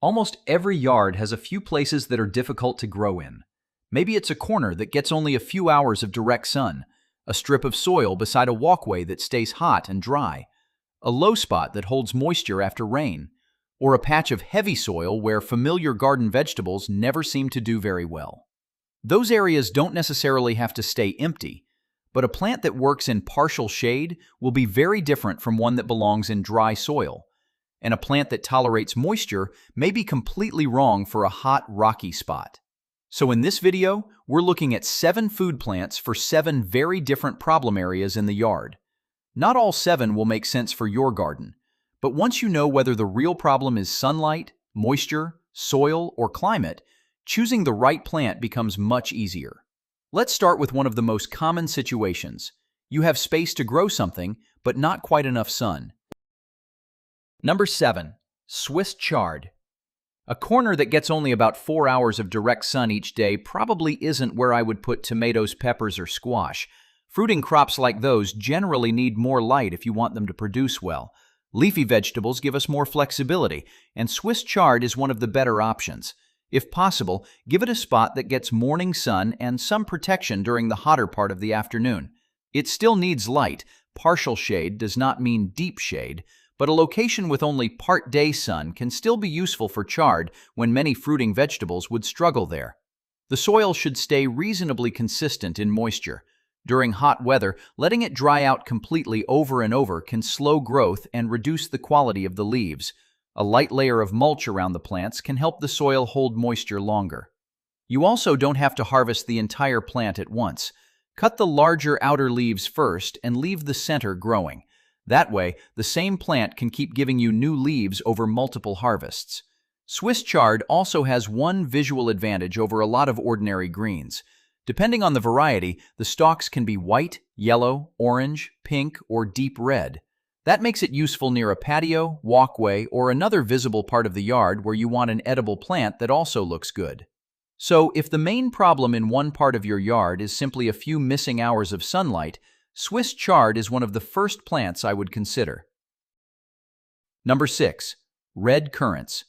Almost every yard has a few places that are difficult to grow in. Maybe it's a corner that gets only a few hours of direct sun, a strip of soil beside a walkway that stays hot and dry, a low spot that holds moisture after rain, or a patch of heavy soil where familiar garden vegetables never seem to do very well. Those areas don't necessarily have to stay empty, but a plant that works in partial shade will be very different from one that belongs in dry soil. And a plant that tolerates moisture may be completely wrong for a hot, rocky spot. So in this video, we're looking at 7 food plants for 7 very different problem areas in the yard. Not all 7 will make sense for your garden, but once you know whether the real problem is sunlight, moisture, soil, or climate, choosing the right plant becomes much easier. Let's start with one of the most common situations. You have space to grow something, but not quite enough sun. Number 7. Swiss chard. A corner that gets only about 4 hours of direct sun each day probably isn't where I would put tomatoes, peppers, or squash. Fruiting crops like those generally need more light if you want them to produce well. Leafy vegetables give us more flexibility, and Swiss chard is one of the better options. If possible, give it a spot that gets morning sun and some protection during the hotter part of the afternoon. It still needs light. Partial shade does not mean deep shade, but a location with only part-day sun can still be useful for chard when many fruiting vegetables would struggle there. The soil should stay reasonably consistent in moisture. During hot weather, letting it dry out completely over and over can slow growth and reduce the quality of the leaves. A light layer of mulch around the plants can help the soil hold moisture longer. You also don't have to harvest the entire plant at once. Cut the larger outer leaves first and leave the center growing. That way, the same plant can keep giving you new leaves over multiple harvests. Swiss chard also has one visual advantage over a lot of ordinary greens. Depending on the variety, the stalks can be white, yellow, orange, pink, or deep red. That makes it useful near a patio, walkway, or another visible part of the yard where you want an edible plant that also looks good. So, if the main problem in one part of your yard is simply a few missing hours of sunlight, Swiss chard is one of the first plants I would consider. Number 6. Red currants.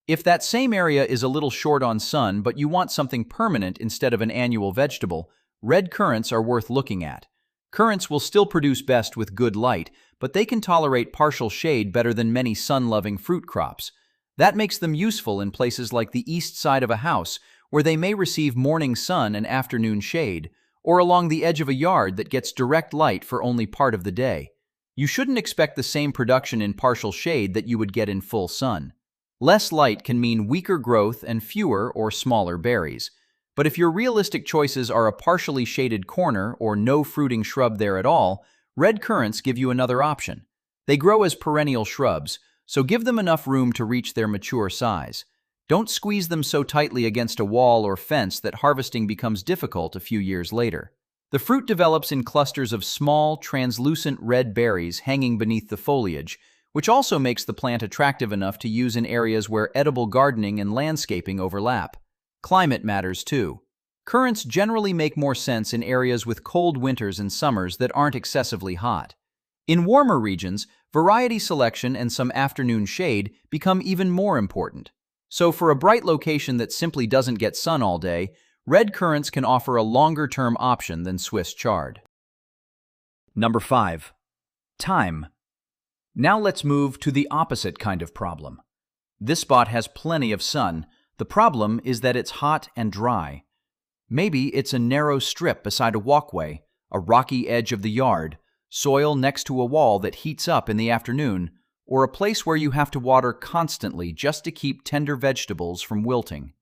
If that same area is a little short on sun but you want something permanent instead of an annual vegetable, red currants are worth looking at. Currants will still produce best with good light, but they can tolerate partial shade better than many sun-loving fruit crops. That makes them useful in places like the east side of a house, where they may receive morning sun and afternoon shade, or along the edge of a yard that gets direct light for only part of the day. You shouldn't expect the same production in partial shade that you would get in full sun. Less light can mean weaker growth and fewer or smaller berries. But if your realistic choices are a partially shaded corner or no fruiting shrub there at all, red currants give you another option. They grow as perennial shrubs, so give them enough room to reach their mature size. Don't squeeze them so tightly against a wall or fence that harvesting becomes difficult a few years later. The fruit develops in clusters of small, translucent red berries hanging beneath the foliage, which also makes the plant attractive enough to use in areas where edible gardening and landscaping overlap. Climate matters too. Currants generally make more sense in areas with cold winters and summers that aren't excessively hot. In warmer regions, variety selection and some afternoon shade become even more important. So for a bright location that simply doesn't get sun all day, red currants can offer a longer-term option than Swiss chard. Number 5. Thyme. Now let's move to the opposite kind of problem. This spot has plenty of sun. The problem is that it's hot and dry. Maybe it's a narrow strip beside a walkway, a rocky edge of the yard, soil next to a wall that heats up in the afternoon, or a place where you have to water constantly just to keep tender vegetables from wilting.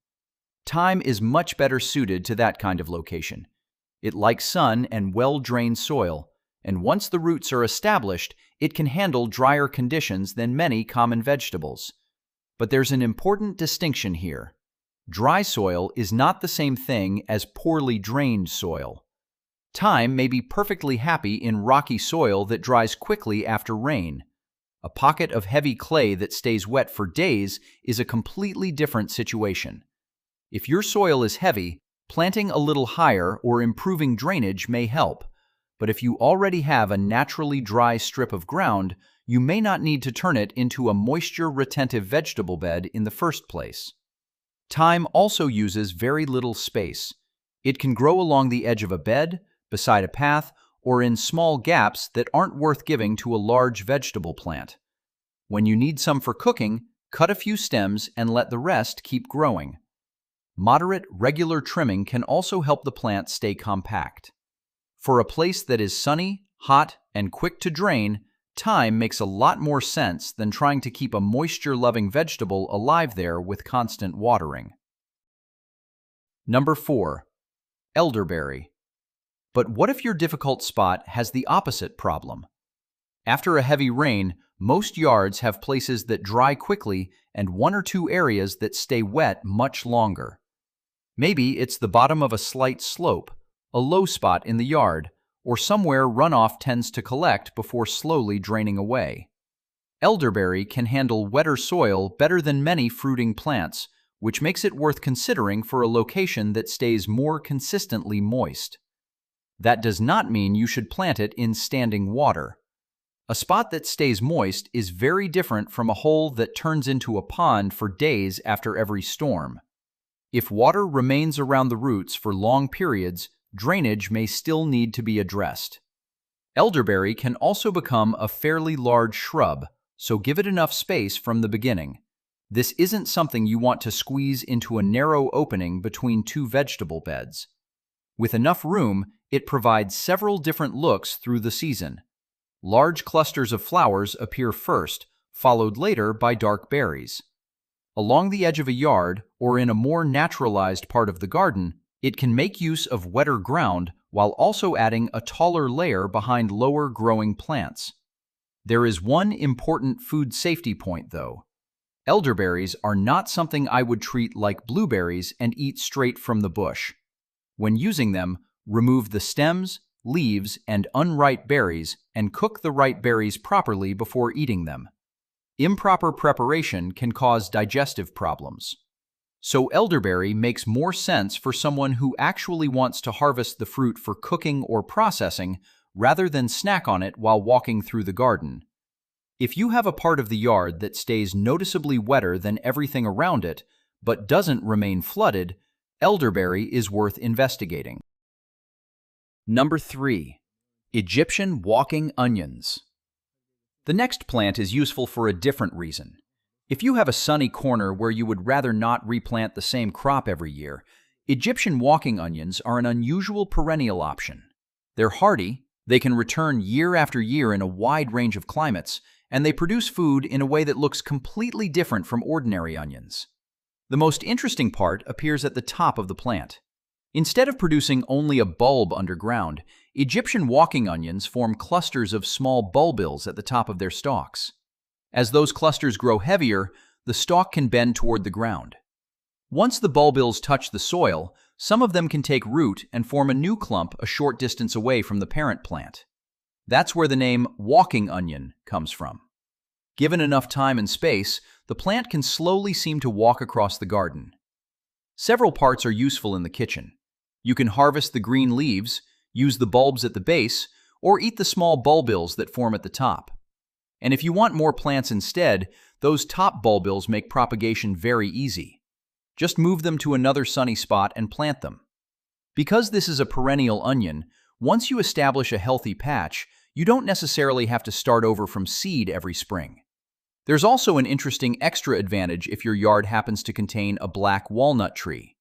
Thyme is much better suited to that kind of location. It likes sun and well-drained soil, and once the roots are established, it can handle drier conditions than many common vegetables. But there's an important distinction here. Dry soil is not the same thing as poorly drained soil. Thyme may be perfectly happy in rocky soil that dries quickly after rain. A pocket of heavy clay that stays wet for days is a completely different situation. If your soil is heavy, planting a little higher or improving drainage may help. But if you already have a naturally dry strip of ground, you may not need to turn it into a moisture-retentive vegetable bed in the first place. Thyme also uses very little space. It can grow along the edge of a bed, beside a path, or in small gaps that aren't worth giving to a large vegetable plant. When you need some for cooking, cut a few stems and let the rest keep growing. Moderate, regular trimming can also help the plant stay compact. For a place that is sunny, hot, and quick to drain, thyme makes a lot more sense than trying to keep a moisture-loving vegetable alive there with constant watering. Number 4. Elderberry. But what if your difficult spot has the opposite problem? After a heavy rain, most yards have places that dry quickly and 1 or 2 areas that stay wet much longer. Maybe it's the bottom of a slight slope, a low spot in the yard, or somewhere runoff tends to collect before slowly draining away. Elderberry can handle wetter soil better than many fruiting plants, which makes it worth considering for a location that stays more consistently moist. That does not mean you should plant it in standing water. A spot that stays moist is very different from a hole that turns into a pond for days after every storm. If water remains around the roots for long periods, drainage may still need to be addressed. Elderberry can also become a fairly large shrub, so give it enough space from the beginning. This isn't something you want to squeeze into a narrow opening between 2 vegetable beds. With enough room, it provides several different looks through the season. Large clusters of flowers appear first, followed later by dark berries. Along the edge of a yard or in a more naturalized part of the garden, it can make use of wetter ground while also adding a taller layer behind lower growing plants. There is one important food safety point though. Elderberries are not something I would treat like blueberries and eat straight from the bush. When using them, remove the stems, leaves, and unripe berries and cook the ripe berries properly before eating them. Improper preparation can cause digestive problems. So elderberry makes more sense for someone who actually wants to harvest the fruit for cooking or processing rather than snack on it while walking through the garden. If you have a part of the yard that stays noticeably wetter than everything around it, but doesn't remain flooded, elderberry is worth investigating. Number 3. Egyptian walking onions. The next plant is useful for a different reason. If you have a sunny corner where you would rather not replant the same crop every year, Egyptian walking onions are an unusual perennial option. They're hardy, they can return year after year in a wide range of climates, and they produce food in a way that looks completely different from ordinary onions. The most interesting part appears at the top of the plant. Instead of producing only a bulb underground, Egyptian walking onions form clusters of small bulbils at the top of their stalks. As those clusters grow heavier, the stalk can bend toward the ground. Once the bulbils touch the soil, some of them can take root and form a new clump a short distance away from the parent plant. That's where the name walking onion comes from. Given enough time and space, the plant can slowly seem to walk across the garden. Several parts are useful in the kitchen. You can harvest the green leaves, use the bulbs at the base, or eat the small bulbils that form at the top. And if you want more plants instead, those top bulbils make propagation very easy. Just move them to another sunny spot and plant them. Because this is a perennial onion, once you establish a healthy patch, you don't necessarily have to start over from seed every spring. There's also an interesting extra advantage if your yard happens to contain a black walnut tree.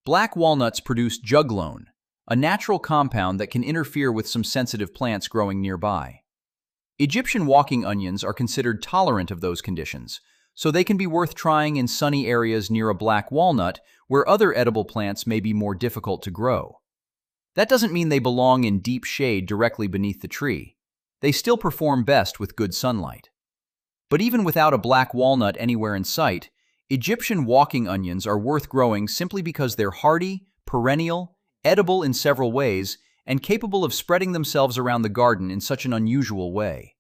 Black walnuts produce juglone, a natural compound that can interfere with some sensitive plants growing nearby. Egyptian walking onions are considered tolerant of those conditions, so they can be worth trying in sunny areas near a black walnut where other edible plants may be more difficult to grow. That doesn't mean they belong in deep shade directly beneath the tree. They still perform best with good sunlight. But even without a black walnut anywhere in sight, Egyptian walking onions are worth growing simply because they're hardy, perennial, edible in several ways, and capable of spreading themselves around the garden in such an unusual way.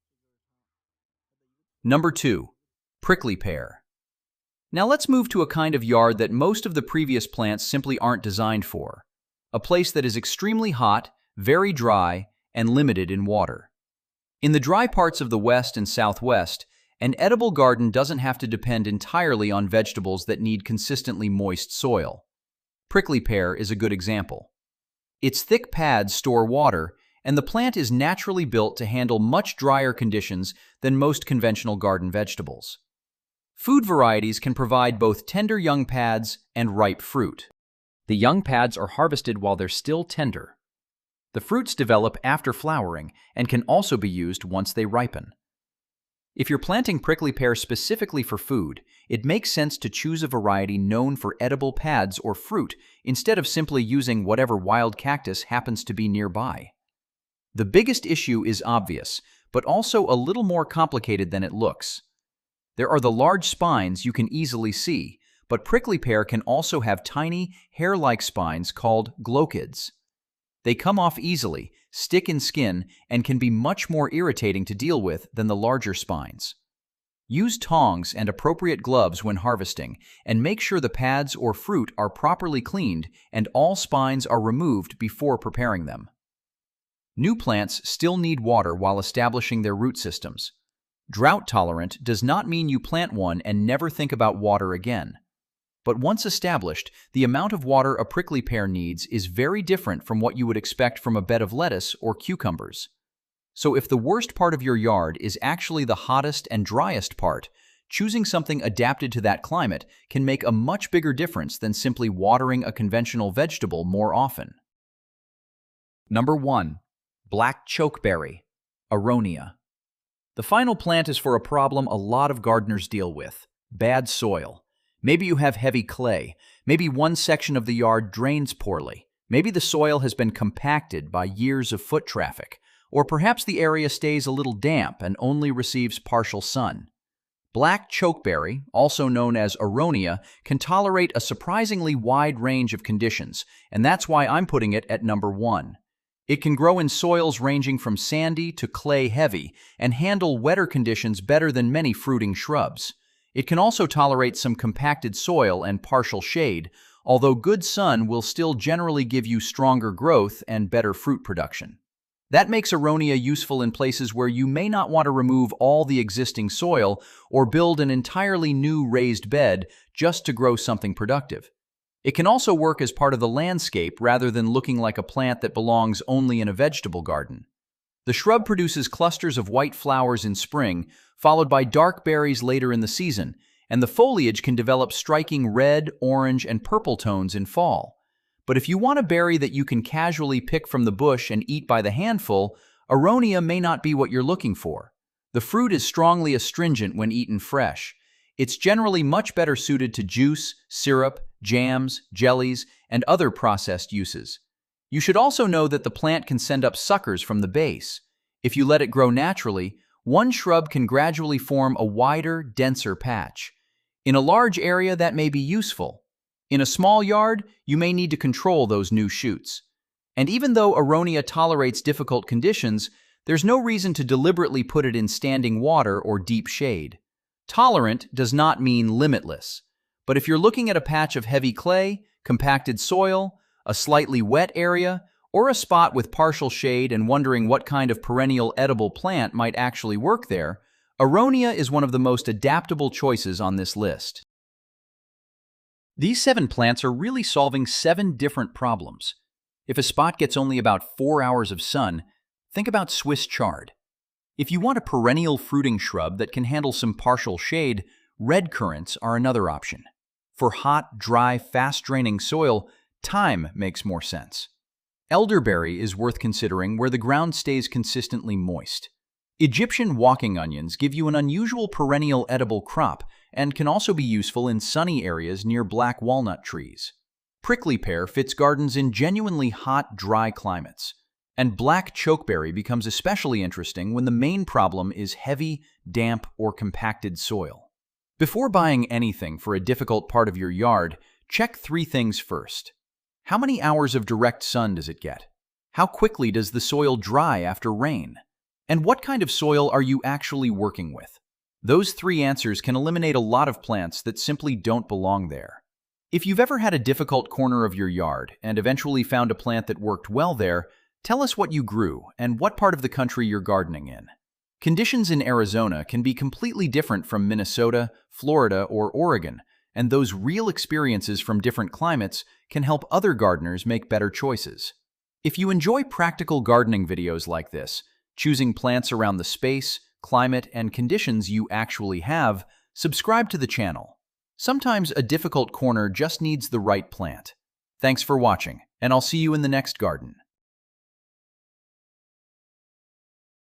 Number 2. Prickly pear. Now let's move to a kind of yard that most of the previous plants simply aren't designed for. A place that is extremely hot, very dry, and limited in water. In the dry parts of the West and Southwest, an edible garden doesn't have to depend entirely on vegetables that need consistently moist soil. Prickly pear is a good example. Its thick pads store water, and the plant is naturally built to handle much drier conditions than most conventional garden vegetables. Food varieties can provide both tender young pads and ripe fruit. The young pads are harvested while they're still tender. The fruits develop after flowering and can also be used once they ripen. If you're planting prickly pear specifically for food, it makes sense to choose a variety known for edible pads or fruit instead of simply using whatever wild cactus happens to be nearby. The biggest issue is obvious, but also a little more complicated than it looks. There are the large spines you can easily see, but prickly pear can also have tiny, hair-like spines called glochids. They come off easily, stick in skin, and can be much more irritating to deal with than the larger spines. Use tongs and appropriate gloves when harvesting, and make sure the pads or fruit are properly cleaned and all spines are removed before preparing them. New plants still need water while establishing their root systems. Drought tolerant does not mean you plant one and never think about water again. But once established, the amount of water a prickly pear needs is very different from what you would expect from a bed of lettuce or cucumbers. So if the worst part of your yard is actually the hottest and driest part, choosing something adapted to that climate can make a much bigger difference than simply watering a conventional vegetable more often. Number 1. Black chokeberry, Aronia. The final plant is for a problem a lot of gardeners deal with: bad soil. Maybe you have heavy clay. Maybe one section of the yard drains poorly. Maybe the soil has been compacted by years of foot traffic. Or perhaps the area stays a little damp and only receives partial sun. Black chokeberry, also known as Aronia, can tolerate a surprisingly wide range of conditions, and that's why I'm putting it at number 1. It can grow in soils ranging from sandy to clay-heavy and handle wetter conditions better than many fruiting shrubs. It can also tolerate some compacted soil and partial shade, although good sun will still generally give you stronger growth and better fruit production. That makes Aronia useful in places where you may not want to remove all the existing soil or build an entirely new raised bed just to grow something productive. It can also work as part of the landscape rather than looking like a plant that belongs only in a vegetable garden. The shrub produces clusters of white flowers in spring, followed by dark berries later in the season, and the foliage can develop striking red, orange, and purple tones in fall. But if you want a berry that you can casually pick from the bush and eat by the handful, Aronia may not be what you're looking for. The fruit is strongly astringent when eaten fresh. It's generally much better suited to juice, syrup, jams, jellies, and other processed uses. You should also know that the plant can send up suckers from the base. If you let it grow naturally, one shrub can gradually form a wider, denser patch. In a large area, that may be useful. In a small yard, you may need to control those new shoots. And even though Aronia tolerates difficult conditions, there's no reason to deliberately put it in standing water or deep shade. Tolerant does not mean limitless. But if you're looking at a patch of heavy clay, compacted soil, a slightly wet area, or a spot with partial shade and wondering what kind of perennial edible plant might actually work there, Aronia is one of the most adaptable choices on this list. These 7 plants are really solving 7 different problems. If a spot gets only about 4 hours of sun, think about Swiss chard. If you want a perennial fruiting shrub that can handle some partial shade, red currants are another option. For hot, dry, fast-draining soil, thyme makes more sense. Elderberry is worth considering where the ground stays consistently moist. Egyptian walking onions give you an unusual perennial edible crop and can also be useful in sunny areas near black walnut trees. Prickly pear fits gardens in genuinely hot, dry climates. And black chokeberry becomes especially interesting when the main problem is heavy, damp, or compacted soil. Before buying anything for a difficult part of your yard, check 3 things first. How many hours of direct sun does it get? How quickly does the soil dry after rain? And what kind of soil are you actually working with? Those 3 answers can eliminate a lot of plants that simply don't belong there. If you've ever had a difficult corner of your yard and eventually found a plant that worked well there, tell us what you grew and what part of the country you're gardening in. Conditions in Arizona can be completely different from Minnesota, Florida, or Oregon, and those real experiences from different climates can help other gardeners make better choices. If you enjoy practical gardening videos like this, choosing plants around the space, climate, and conditions you actually have, subscribe to the channel. Sometimes a difficult corner just needs the right plant. Thanks for watching, and I'll see you in the next garden.